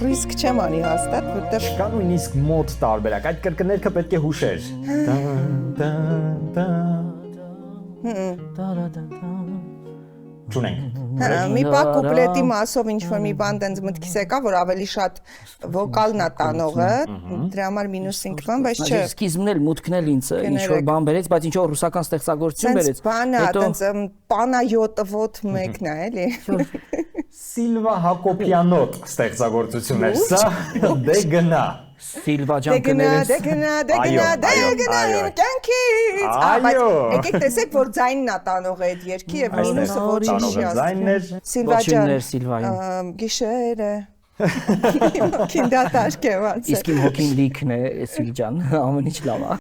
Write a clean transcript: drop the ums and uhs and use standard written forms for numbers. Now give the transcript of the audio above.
ռիսկ չեմ անի հաստատ, որտեղ Կա նույնիսկ մոտ տարբերակ, այդ կրկներքը պետք է հուշեր։ Չունենք։ մի պա կուպլետի մասով ինչ-որ մի բան տենց մտքիս եկա, որ ավելի շատ վոկալն է տանողը, դրա համար -5 բան, բայց չէ։ Սկիզբն էլ մուտքն էլ ինձ ինչ-որ բան բերեց, բայց ինչ-որ ռուսական ստեղծագործություն բերեց։ Բանա, տենց պանայոտվոտ մեկն է, էլի։ Սիլվա Հակոբյանոտ ստեղծագործություն էր սա, դե գնա։ Սիլվա ջան կներես։ Կյանքից։ Այո։ Եկեք տեսեք, որ ձայնն է տանողը այդ երգի եւ մինուսը ոչինչ չի Ձայններ։ Սիլվա ջան, Սիլվային։ գիշերը։ Քինդատաշկ եմ անցել։ Իսկ իմ հոգին լիքն է Սիլ ջան, ամեն ինչ լավ է։